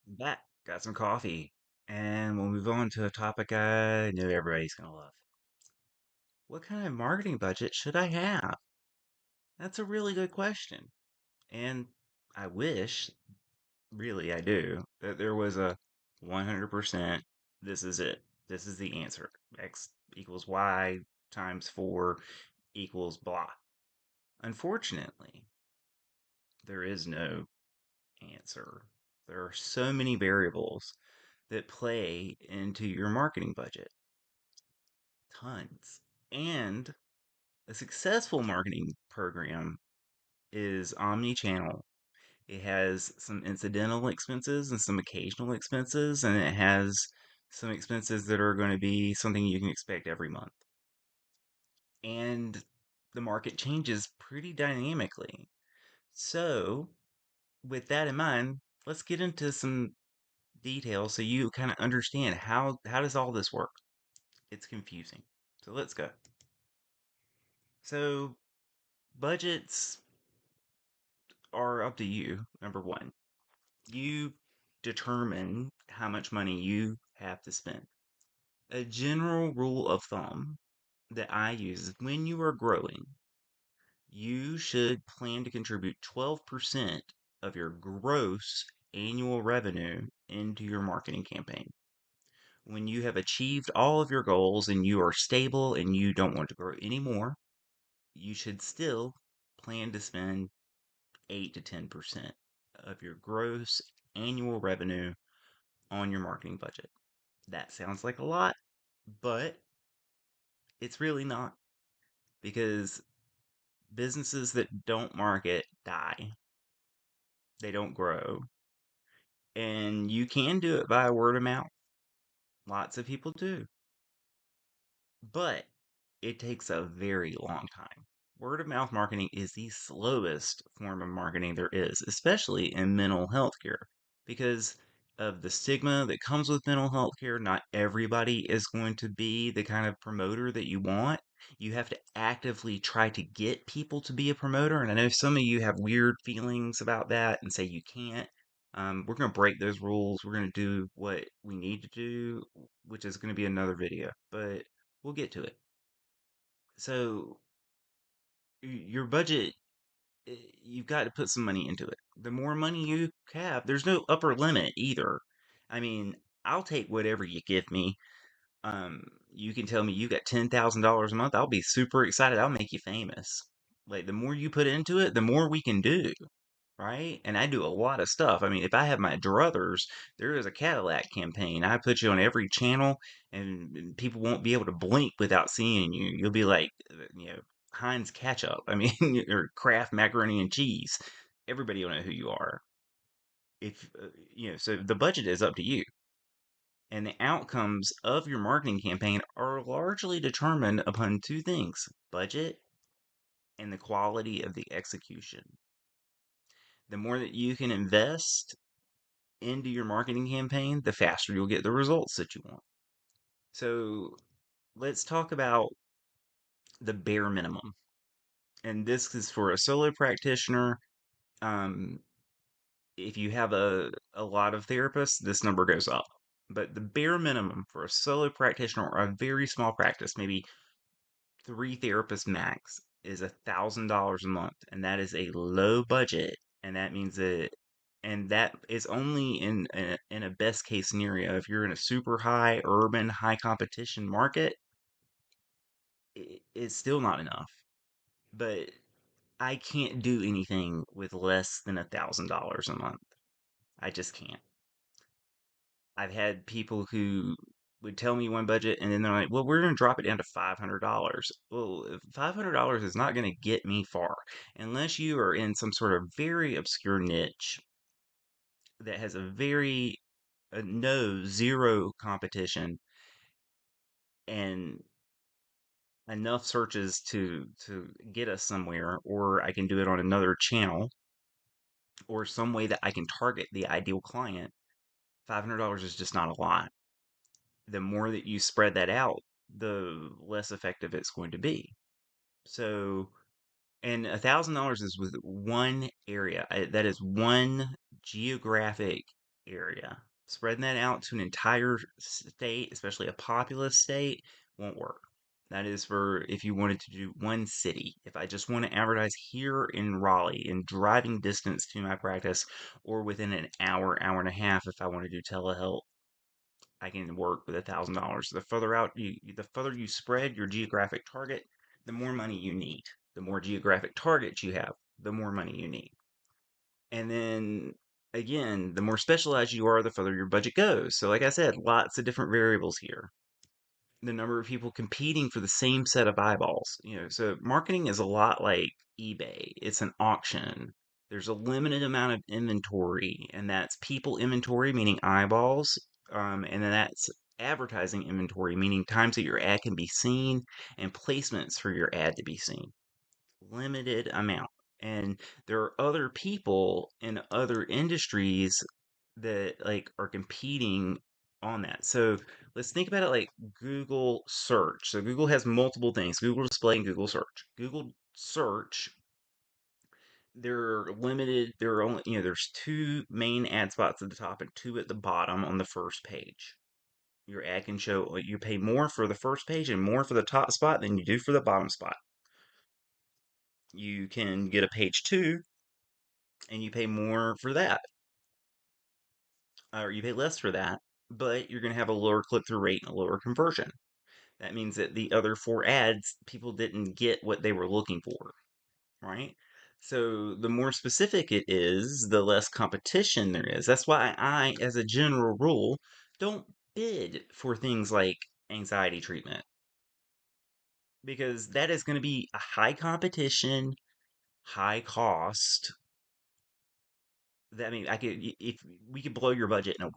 Back, got some coffee, and we'll move on to a topic I know everybody's gonna love. What kind of marketing budget should I have? That's a really good question. And I wish, really, I do, that there was a 100%, this is it. This is the answer. X equals Y times 4 equals blah. Unfortunately, there is no answer. There are so many variables that play into your marketing budget. Tons. And a successful marketing program is omni-channel. It has some incidental expenses and some occasional expenses, and it has some expenses that are going to be something you can expect every month. And the market changes pretty dynamically. So, with that in mind, let's get into some details so you kind of understand how does all this work. It's confusing. So let's go. So budgets are up to you. Number one, you determine how much money you have to spend. A general rule of thumb that I use is when you are growing, you should plan to contribute 12% of your gross annual revenue into your marketing campaign. When you have achieved all of your goals and you are stable and you don't want to grow anymore, you should still plan to spend 8 to 10% of your gross annual revenue on your marketing budget. That sounds like a lot, but it's really not because businesses that don't market die. They don't grow. And you can do it by word of mouth. Lots of people do. But it takes a very long time. Word of mouth marketing is the slowest form of marketing there is, especially in mental health care, because of the stigma that comes with mental health care. Not everybody is going to be the kind of promoter that you want. You have to actively try to get people to be a promoter. And I know some of you have weird feelings about that and say you can't. We're going to break those rules. We're going to do what we need to do, which is going to be another video, but we'll get to it. So your budget, you've got to put some money into it. The more money you have, there's no upper limit either. I mean, I'll take whatever you give me. Um, you can tell me you got $10,000 a month. I'll be super excited. I'll make you famous. Like the more you put into it, the more we can do, right? And I do a lot of stuff. I mean, if I have my druthers, there is a Cadillac campaign. I put you on every channel, and people won't be able to blink without seeing you. You'll be like, Heinz ketchup. I mean, or Kraft macaroni and cheese. Everybody will know who you are. If so the budget is up to you, and the outcomes of your marketing campaign are largely determined upon two things: budget and the quality of the execution. The more that you can invest into your marketing campaign, the faster you'll get the results that you want. So let's talk about the bare minimum. And this is for a solo practitioner. Um, if you have a lot of therapists, this number goes up. But the bare minimum for a solo practitioner or a very small practice, maybe three therapists max, is $1,000 a month. And that is a low budget. And that means that and that is only in a best case scenario. If you're in a super high urban, high competition market, it's still not enough. But I can't do anything with less than $1,000 a month. I just can't. I've had people who would tell me one budget and then they're like, well, we're going to drop it down to $500. Well, $500 is not going to get me far unless you are in some sort of very obscure niche that has a very no zero competition and enough searches to get us somewhere, or I can do it on another channel or some way that I can target the ideal client. $500 is just not a lot. The more that you spread that out, the less effective it's going to be. So, and $1,000 is with one area. That is one geographic area. Spreading that out to an entire state, especially a populous state, won't work. That is for if you wanted to do one city. If I just want to advertise here in Raleigh in driving distance to my practice or within an hour, hour and a half, if I want to do telehealth, I can work with $1,000. The further you spread your geographic target, the more money you need. The more geographic targets you have, the more money you need. And then again, the more specialized you are, the further your budget goes. So, like I said, lots of different variables here. The number of people competing for the same set of eyeballs. So marketing is a lot like eBay. It's an auction. There's a limited amount of inventory, and that's people inventory, meaning eyeballs, and then that's advertising inventory, meaning times that your ad can be seen, and placements for your ad to be seen. Limited amount. And there are other people in other industries that like are competing on that. So let's think about it like Google search. So Google has multiple things: Google display and Google search. Google search, they're limited. There are only, there's two main ad spots at the top and two at the bottom on the first page. Your ad can show you pay more for the first page and more for the top spot than you do for the bottom spot. You can get a page two and you pay more for that, or you pay less for that, but you're going to have a lower click through rate and a lower conversion. That means that the other four ads, people didn't get what they were looking for, right? So the more specific it is, the less competition there is. That's why I, as a general rule, don't bid for things like anxiety treatment because that is going to be a high competition, high cost. That I mean, I could if we could blow your budget in a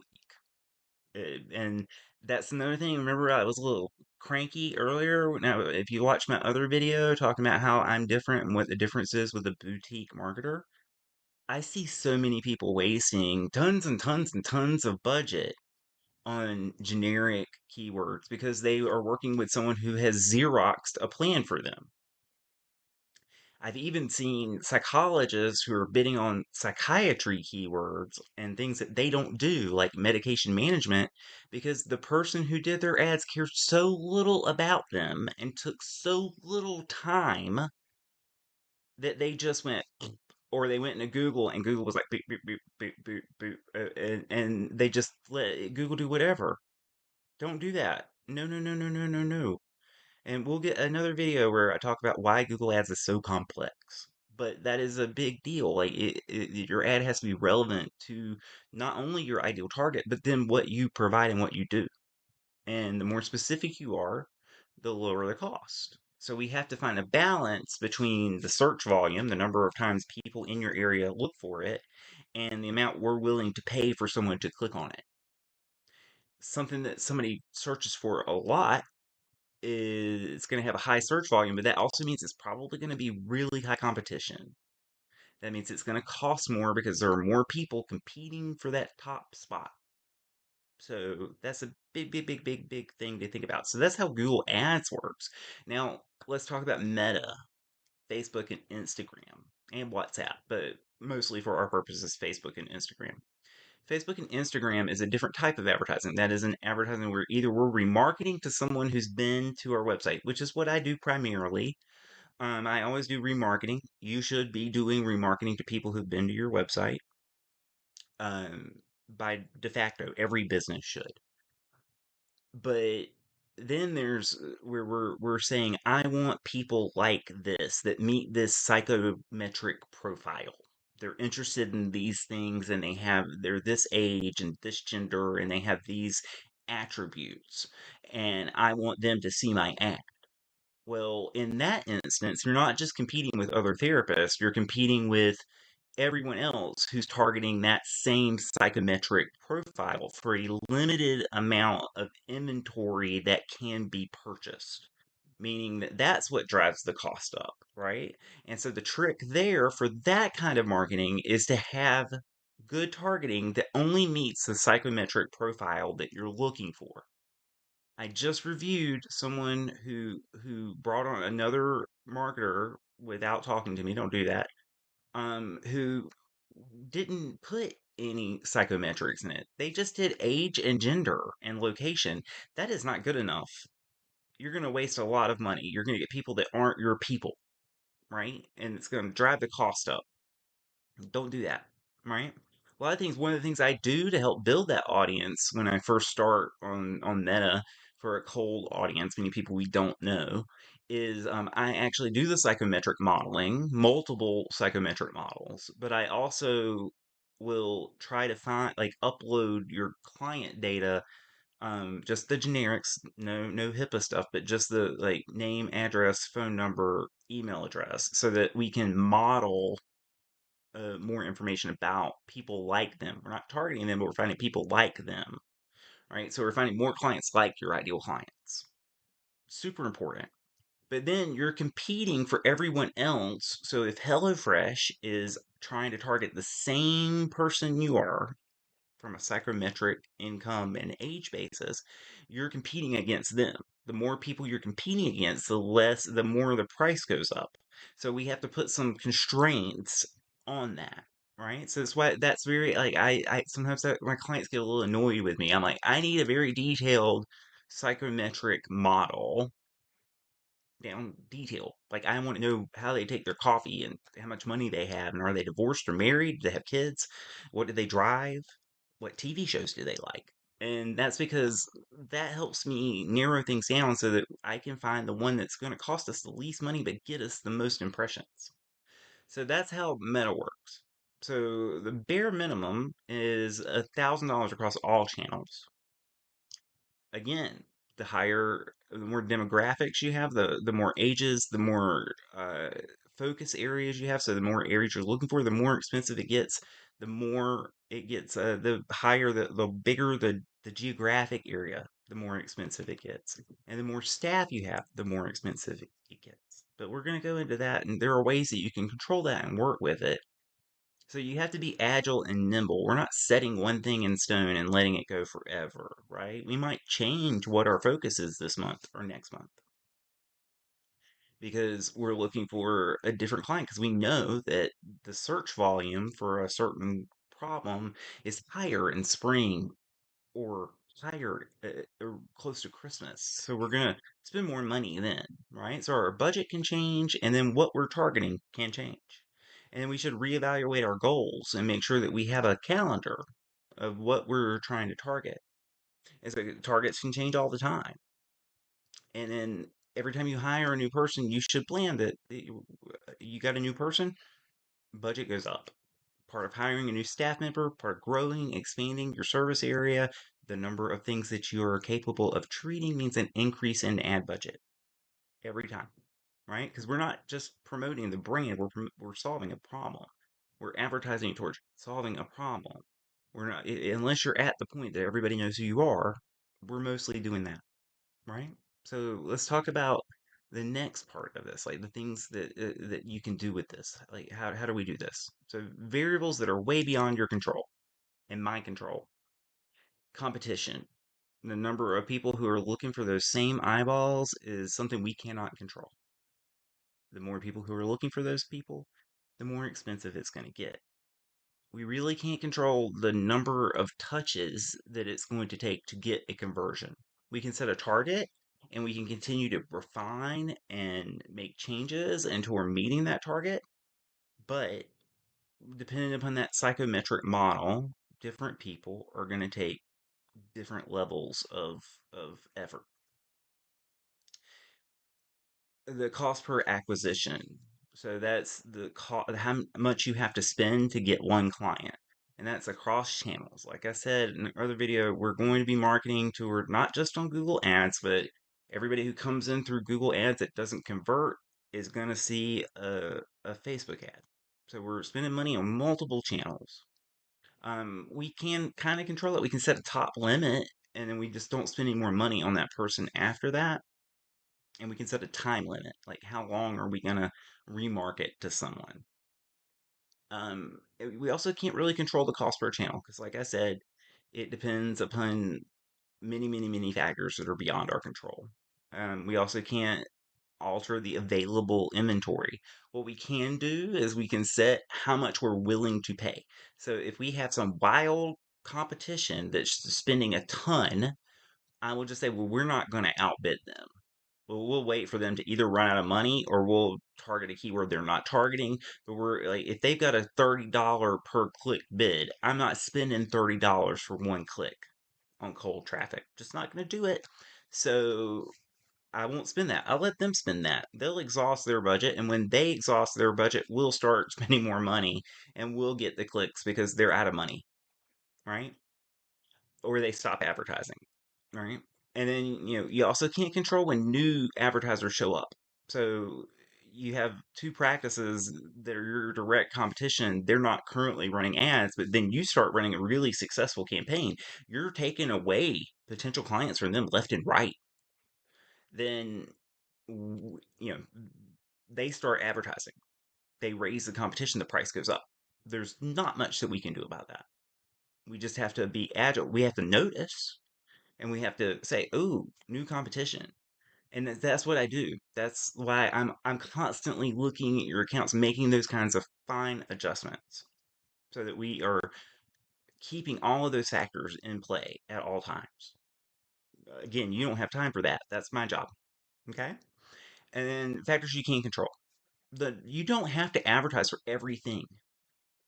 and that's another thing. Remember, I was a little cranky earlier. Now, if you watch my other video talking about how I'm different and what the difference is with a boutique marketer, I see so many people wasting tons and tons and tons of budget on generic keywords because they are working with someone who has Xeroxed a plan for them. I've even seen psychologists who are bidding on psychiatry keywords and things that they don't do, like medication management, because the person who did their ads cared so little about them and took so little time that they just went, or they went into Google and Google was like, boop, boop, boop, boop, boop, boop, and they just let Google do whatever. Don't do that. No, no, no, no, no, no, no. And we'll get another video where I talk about why Google Ads is so complex. But that is a big deal. Like your ad has to be relevant to not only your ideal target, but then what you provide and what you do. And the more specific you are, the lower the cost. So we have to find a balance between the search volume, the number of times people in your area look for it, and the amount we're willing to pay for someone to click on it. Something that somebody searches for a lot is going to have a high search volume, but that also means it's probably going to be really high competition. That means it's going to cost more because there are more people competing for that top spot. So that's a big, big, big, big, big thing to think about. So that's how Google Ads works. Now, let's talk about Meta, Facebook, and Instagram, and WhatsApp, but mostly for our purposes, Facebook and Instagram. Facebook and Instagram is a different type of advertising. That is an advertising where either we're remarketing to someone who's been to our website, which is what I do primarily. I always do remarketing. You should be doing remarketing to people who've been to your website. By de facto, every business should. But then there's where we're saying I want people like this that meet this psychometric profile. They're interested in these things and they're this age and this gender and they have these attributes and I want them to see my ad. Well, in that instance, you're not just competing with other therapists, you're competing with everyone else who's targeting that same psychometric profile for a limited amount of inventory that can be purchased, meaning that that's what drives the cost up, right? And so the trick there for that kind of marketing is to have good targeting that only meets the psychometric profile that you're looking for. I just reviewed someone who brought on another marketer without talking to me. Don't do that. Who didn't put any psychometrics in it. They just did age and gender and location. That is not good enough. You're going to waste a lot of money. You're going to get people that aren't your people, right? And it's going to drive the cost up. Don't do that, right? A lot of things. One of the things I do to help build that audience when I first start on Meta for a cold audience, meaning people we don't know, is I actually do the psychometric modeling, multiple psychometric models, but I also will try to find like upload your client data, just the generics, no HIPAA stuff, but just the like name, address, phone number, email address, so that we can model more information about people like them. We're not targeting them, but we're finding people like them, right? So we're finding more clients like your ideal clients. Super important. But then you're competing for everyone else. So if HelloFresh is trying to target the same person you are from a psychometric income and age basis, you're competing against them. The more people you're competing against, the more the price goes up. So we have to put some constraints on that, right? So that's why that's very like I sometimes my clients get a little annoyed with me. I'm like, I need a very detailed psychometric model down detail. Like I want to know how they take their coffee and how much money they have, and are they divorced or married? Do they have kids? What do they drive? What TV shows do they like? And that's because that helps me narrow things down so that I can find the one that's going to cost us the least money but get us the most impressions. So that's how Meta works. So the bare minimum is $1,000 across all channels. Again, the more demographics you have, the more ages, the more focus areas you have. So the more areas you're looking for, the more expensive it gets. The more it gets, the higher the bigger the geographic area, the more expensive it gets, and the more staff you have, the more expensive it gets. But we're going to go into that, and there are ways that you can control that and work with it. So you have to be agile and nimble. We're not setting one thing in stone and letting it go forever, right? We might change what our focus is this month or next month because we're looking for a different client because we know that the search volume for a certain problem is higher in spring or higher or close to Christmas. So we're going to spend more money then, right? So our budget can change and then what we're targeting can change. And then we should reevaluate our goals and make sure that we have a calendar of what we're trying to target. As targets can change all the time. And then every time you hire a new person, you should plan that you got a new person, budget goes up. Part of hiring a new staff member, part of growing, expanding your service area, the number of things that you are capable of treating means an increase in ad budget every time, right? Because we're not just promoting the brand, we're solving a problem. We're advertising towards solving a problem. We're not unless you're at the point that everybody knows who you are. We're mostly doing that, right? So let's talk about the next part of this, like the things that you can do with this. Like how do we do this? So variables that are way beyond your control and my control. Competition. The number of people who are looking for those same eyeballs is something we cannot control. The more people who are looking for those people, the more expensive it's going to get. We really can't control the number of touches that it's going to take to get a conversion. We can set a target and we can continue to refine and make changes until we're meeting that target. But depending upon that psychometric model, different people are going to take different levels of effort. The cost per acquisition. So that's the how much you have to spend to get one client. And that's across channels. Like I said in the other video, we're going to be marketing to not just on Google Ads, but everybody who comes in through Google Ads that doesn't convert is going to see a Facebook ad. So we're spending money on multiple channels. We can kind of control it. We can set a top limit, and then we just don't spend any more money on that person after that, and we can set a time limit, like how long are we gonna remarket to someone. We also can't really control the cost per channel because, like I said, it depends upon many factors that are beyond our control. We also can't alter the available inventory. What we can do is we can set how much we're willing to pay. So if we have some wild competition that's spending a ton, I will just say, well, we're not going to outbid them. We'll wait for them to either run out of money or we'll target a keyword they're not targeting. But we're like, if they've got a $30 per click bid, I'm not spending $30 for one click on cold traffic. Just not going to do it. So I won't spend that. I'll let them spend that. They'll exhaust their budget. And when they exhaust their budget, we'll start spending more money and we'll get the clicks because they're out of money, right? Or they stop advertising, right? And then, you also can't control when new advertisers show up. So you have two practices that are your direct competition. They're not currently running ads, but then you start running a really successful campaign. You're taking away potential clients from them left and right. Then, they start advertising. They raise the competition, the price goes up. There's not much that we can do about that. We just have to be agile. We have to notice and we have to say, "Oh, new competition." And that's what I do. That's why I'm constantly looking at your accounts, making those kinds of fine adjustments so that we are keeping all of those factors in play at all times. Again, you don't have time for that. That's my job. Okay? And then factors you can control. You don't have to advertise for everything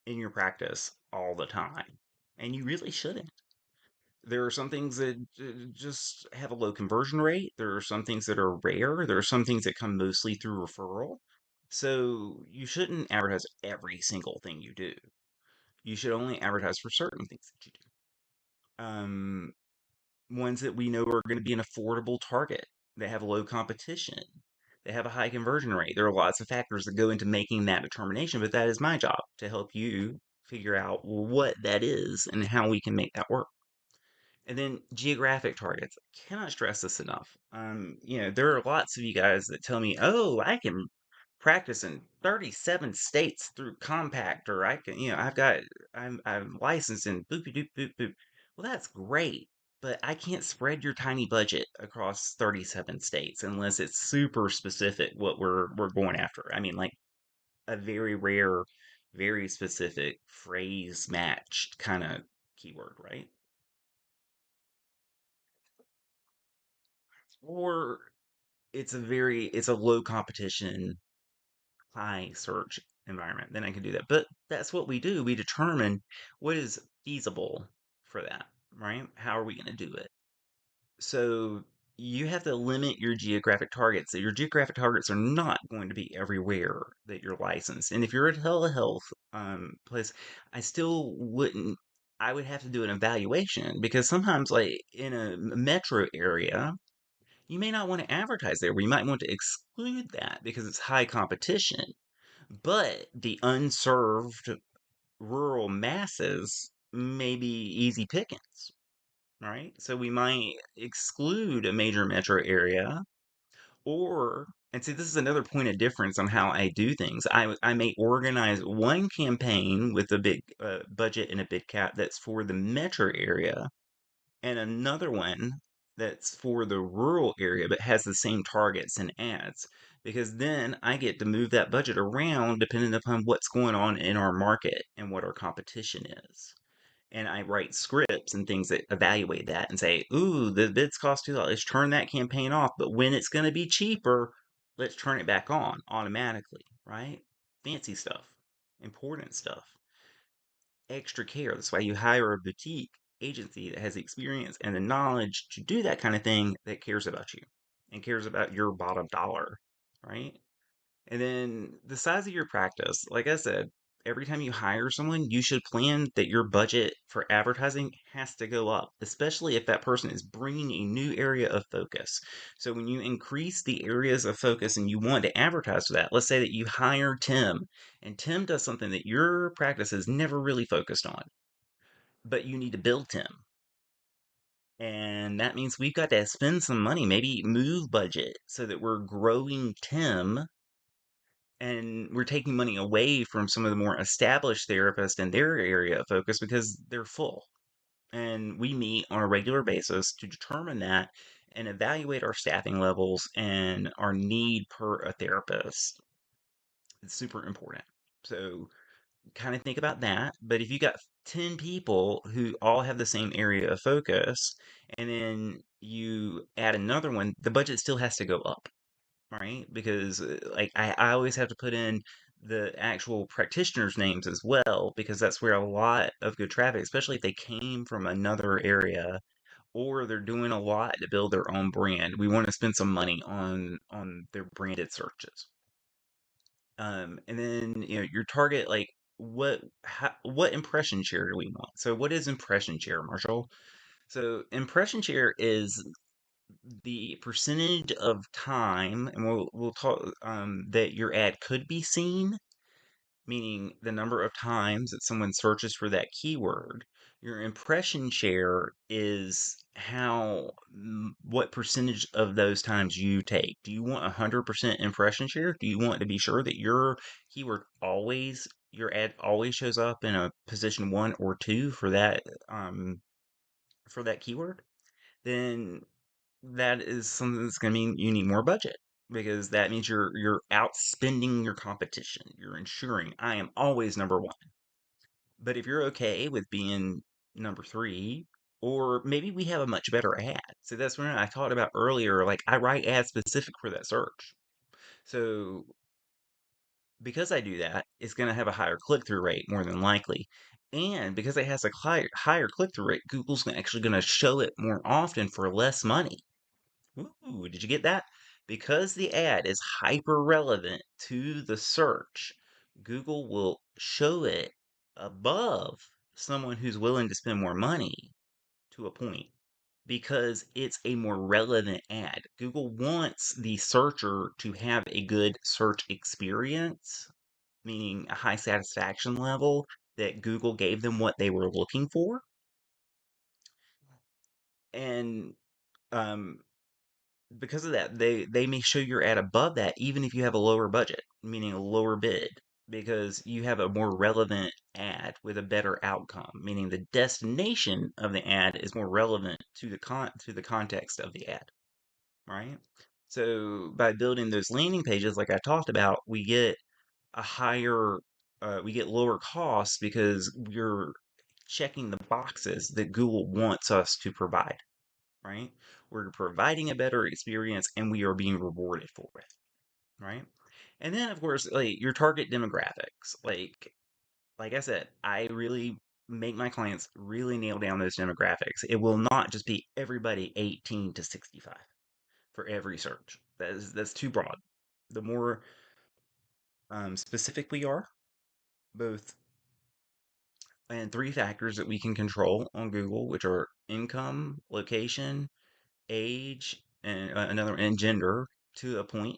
in your practice all the time. And you really shouldn't. There are some things that just have a low conversion rate. There are some things that are rare. There are some things that come mostly through referral. So you shouldn't advertise every single thing you do. You should only advertise for certain things that you do. Ones that we know are going to be an affordable target. They have low competition. They have a high conversion rate. There are lots of factors that go into making that determination, but that is my job to help you figure out what that is and how we can make that work. And then geographic targets. I cannot stress this enough. There are lots of you guys that tell me, "Oh, I can practice in 37 states through Compact, or I can, I'm licensed in boopy doop boop boop." Well, that's great, but I can't spread your tiny budget across 37 states unless it's super specific what we're going after. I mean, like a very rare, very specific phrase matched kind of keyword, right? Or it's a low competition, high search environment, then I can do that. But that's what we do. We determine what is feasible for that, right? How are we going to do it? So you have to limit your geographic targets. So your geographic targets are not going to be everywhere that you're licensed. And if you're a telehealth place, I still wouldn't. I would have to do an evaluation because sometimes, like in a metro area, you may not want to advertise there. We might want to exclude that because it's high competition. But the unserved rural masses may be easy pickings, right? So we might exclude a major metro area or, and see, this is another point of difference on how I do things. I may organize one campaign with a big budget and a big cap that's for the metro area and another one that's for the rural area but has the same targets and ads because then I get to move that budget around depending upon what's going on in our market and what our competition is. And I write scripts and things that evaluate that and say, ooh, the bids cost $2. Let's turn that campaign off. But when it's going to be cheaper, let's turn it back on automatically, right? Fancy stuff, important stuff, extra care. That's why you hire a boutique agency that has the experience and the knowledge to do that kind of thing that cares about you and cares about your bottom dollar, right? And then the size of your practice, like I said, every time you hire someone, you should plan that your budget for advertising has to go up, especially if that person is bringing a new area of focus. So when you increase the areas of focus and you want to advertise for that, let's say that you hire Tim and Tim does something that your practice has never really focused on, but you need to build Tim. And that means we've got to spend some money, maybe move budget so that we're growing Tim and we're taking money away from some of the more established therapists in their area of focus because they're full. And we meet on a regular basis to determine that and evaluate our staffing levels and our need per a therapist. It's super important. So kind of think about that. But if you got 10 people who all have the same area of focus, and then you add another one, the budget still has to go up, right? Because like I always have to put in the actual practitioners' names as well, because that's where a lot of good traffic, especially if they came from another area or they're doing a lot to build their own brand. We want to spend some money on their branded searches. And then your target, like what impression share do we want? So what is impression share, Marshall? So impression share is the percentage of time, and we'll talk that your ad could be seen, meaning the number of times that someone searches for that keyword. Your impression share is what percentage of those times you take. Do you want 100% impression share? Do you want to be sure that your ad always shows up in a position one or two um, for that keyword? Then that is something that's going to mean you need more budget because that means you're outspending your competition. You're ensuring I am always number one. But if you're okay with being number three, or maybe we have a much better ad. So that's when I talked about earlier, like I write ads specific for that search. So because I do that, it's going to have a higher click through rate more than likely. And because it has a higher click through rate, Google's actually going to show it more often for less money. Ooh, did you get that? Because the ad is hyper relevant to the search, Google will show it above someone who's willing to spend more money to a point because it's a more relevant ad. Google wants the searcher to have a good search experience, meaning a high satisfaction level that Google gave them what they were looking for. And um, because of that, they may show your ad above that, even if you have a lower budget, meaning a lower bid, because you have a more relevant ad with a better outcome, meaning the destination of the ad is more relevant to the context of the ad, right? So by building those landing pages, like I talked about, we get lower costs because we're checking the boxes that Google wants us to provide, right? We're providing a better experience and we are being rewarded for it, right? And then of course, like your target demographics. Like I said, I really make my clients really nail down those demographics. It will not just be everybody 18 to 65 for every search. That's too broad. The more specific we are, both and three factors that we can control on Google, which are income, location, age, and and gender to a point.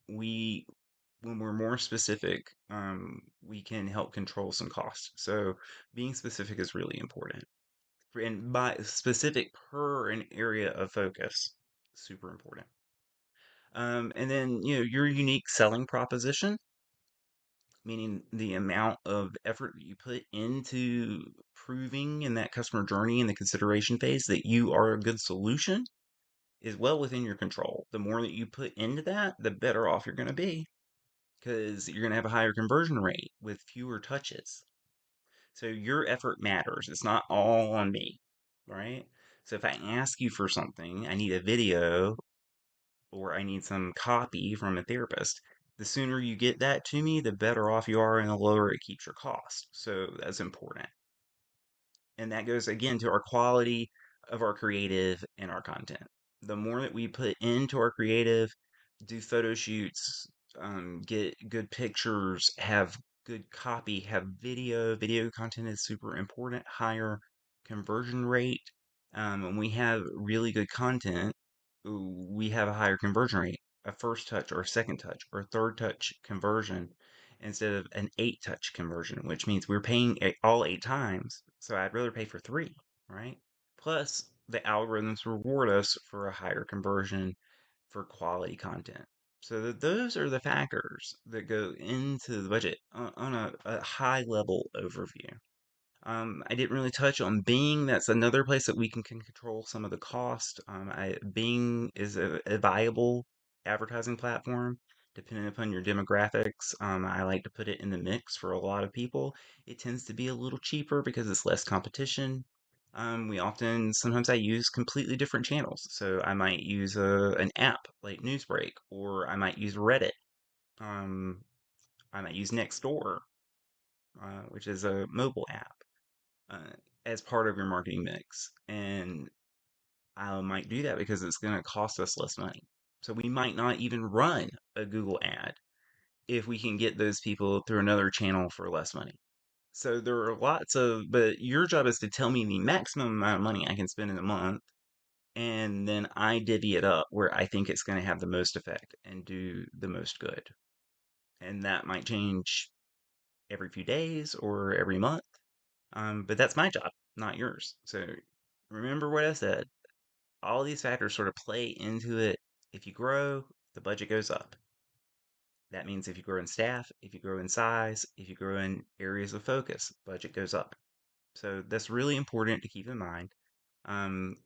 We When we're more specific, we can help control some costs. So being specific is really important. And by specific per an area of focus, super important. And then your unique selling proposition, meaning the amount of effort that you put into proving in that customer journey in the consideration phase that you are a good solution is well within your control. The more that you put into that, the better off you're going to be because you're going to have a higher conversion rate with fewer touches. So your effort matters. It's not all on me, right? So if I ask you for something, I need a video or I need some copy from a therapist, the sooner you get that to me, the better off you are and the lower it keeps your cost. So that's important. And that goes again to our quality of our creative and our content. The more that we put into our creative, do photo shoots, get good pictures, have good copy, have video content is super important, higher conversion rate. When we have really good content, we have a higher conversion rate, a first touch or a second touch or a third touch conversion instead of an eight touch conversion, which means we're paying all eight times. So I'd rather pay for three, right? Plus, the algorithms reward us for a higher conversion for quality content. So those are the factors that go into the budget on a high level overview. I didn't really touch on Bing. That's another place that we can control some of the cost. Bing is a viable advertising platform depending upon your demographics. I like to put it in the mix for a lot of people. It tends to be a little cheaper because it's less competition. Sometimes I use completely different channels. So I might use an app like Newsbreak, or I might use Reddit. Um, I might use Nextdoor, which is a mobile app uh, as part of your marketing mix. And I might do that because it's going to cost us less money. So we might not even run a Google ad if we can get those people through another channel for less money. So there are but your job is to tell me the maximum amount of money I can spend in a month. And then I divvy it up where I think it's going to have the most effect and do the most good. And that might change every few days or every month. But that's my job, not yours. So remember what I said. All these factors sort of play into it. If you grow, the budget goes up. That means if you grow in staff, if you grow in size, if you grow in areas of focus, budget goes up. So that's really important to keep in mind.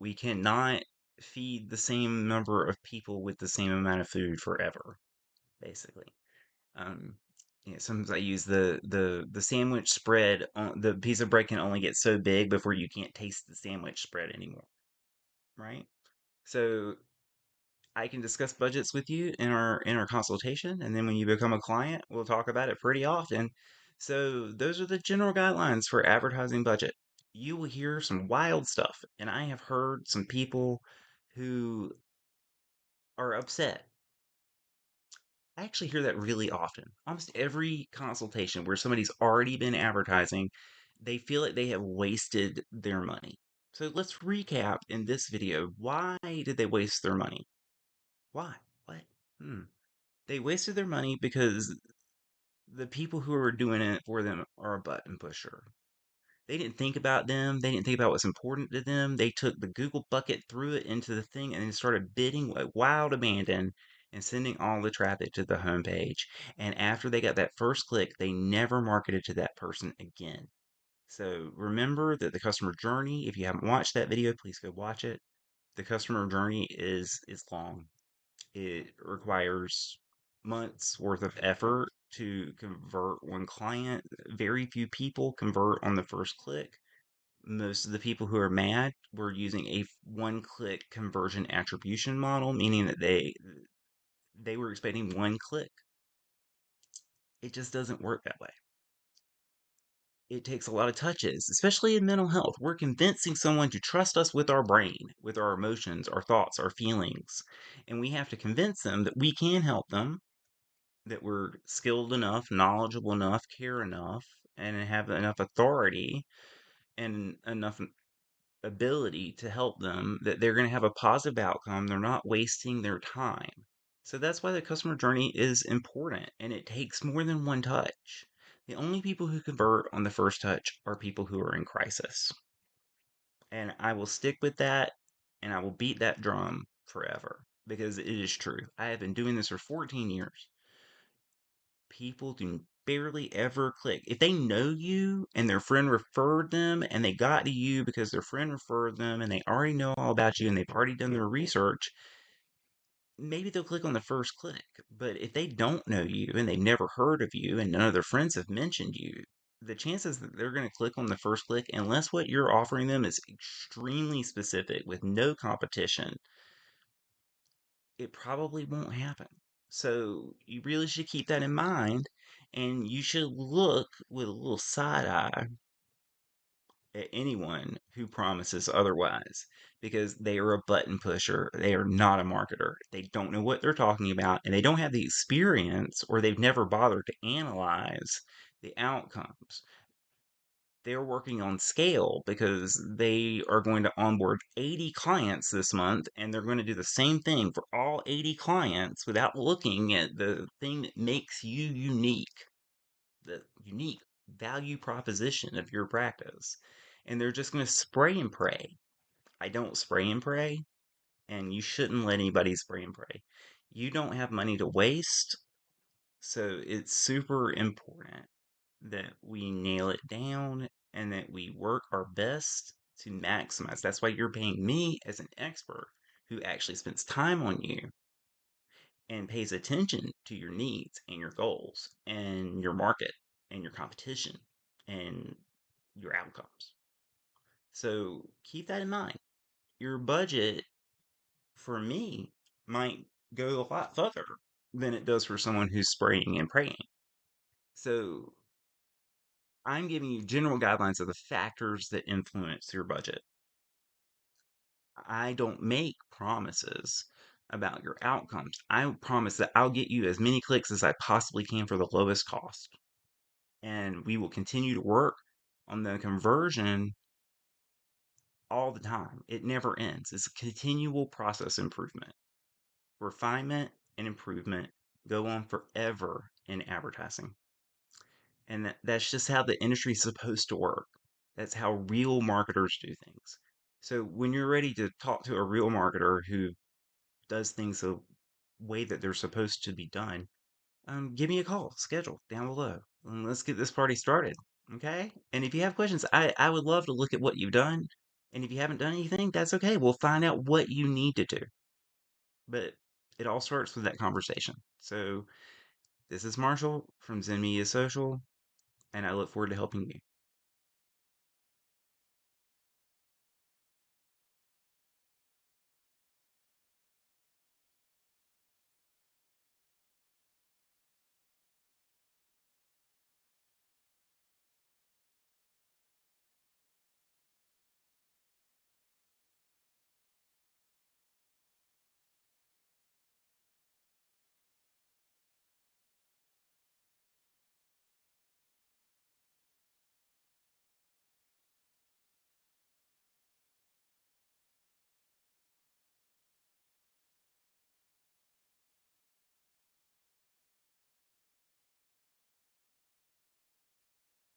We cannot feed the same number of people with the same amount of food forever, basically. Um, Sometimes I use the sandwich spread. The piece of bread can only get so big before you can't taste the sandwich spread anymore, right? So I can discuss budgets with you in our consultation, and then when you become a client, we'll talk about it pretty often. So those are the general guidelines for advertising budget. You will hear some wild stuff, and I have heard some people who are upset. I actually hear that really often. Almost every consultation where somebody's already been advertising, they feel like they have wasted their money. So let's recap in this video. Why did they waste their money? Why? What? Hmm. They wasted their money because the people who are doing it for them are a button pusher. They didn't think about them. They didn't think about what's important to them. They took the Google bucket, threw it into the thing, and then started bidding like wild abandon and sending all the traffic to the homepage. And after they got that first click, they never marketed to that person again. So remember that the customer journey, if you haven't watched that video, please go watch it. The customer journey is long. It requires months worth of effort to convert one client. Very few people convert on the first click. Most of the people who are mad were using a one click conversion attribution model, meaning that they were expecting one click. It just doesn't work that way. It takes a lot of touches, especially in mental health. We're convincing someone to trust us with our brain, with our emotions, our thoughts, our feelings. And we have to convince them that we can help them, that we're skilled enough, knowledgeable enough, care enough, and have enough authority and enough ability to help them that they're going to have a positive outcome. They're not wasting their time. So that's why the customer journey is important and it takes more than one touch. The only people who convert on the first touch are people who are in crisis. And I will stick with that and I will beat that drum forever because it is true. I have been doing this for 14 years. People do barely ever click. If they know you and their friend referred them and they got to you because their friend referred them and they already know all about you and they've already done their research, maybe they'll click on the first click. But if they don't know you and they've never heard of you and none of their friends have mentioned you, the chances that they're going to click on the first click, unless what you're offering them is extremely specific with no competition, it probably won't happen. So you really should keep that in mind, and you should look with a little side eye at anyone who promises otherwise because they are a button pusher. They are not a marketer. They don't know what they're talking about, and they don't have the experience or they've never bothered to analyze the outcomes. They're working on scale because they are going to onboard 80 clients this month and they're going to do the same thing for all 80 clients without looking at the thing that makes you unique, the unique value proposition of your practice. And they're just going to spray and pray. I don't spray and pray, and you shouldn't let anybody spray and pray. You don't have money to waste, so it's super important that we nail it down and that we work our best to maximize. That's why you're paying me as an expert who actually spends time on you and pays attention to your needs and your goals and your market and your competition and your outcomes. So keep that in mind. Your budget for me might go a lot further than it does for someone who's spraying and praying. So I'm giving you general guidelines of the factors that influence your budget. I don't make promises about your outcomes. I promise that I'll get you as many clicks as I possibly can for the lowest cost. And we will continue to work on the conversion all the time. It never ends. It's a continual process improvement. Refinement and improvement go on forever in advertising. And that's just how the industry is supposed to work. That's how real marketers do things. So when you're ready to talk to a real marketer who does things the way that they're supposed to be done, give me a call, schedule down below, and let's get this party started. Okay? And if you have questions, I would love to look at what you've done. And if you haven't done anything, that's okay. We'll find out what you need to do. But it all starts with that conversation. So this is Marshall from Zen Media Social, and I look forward to helping you.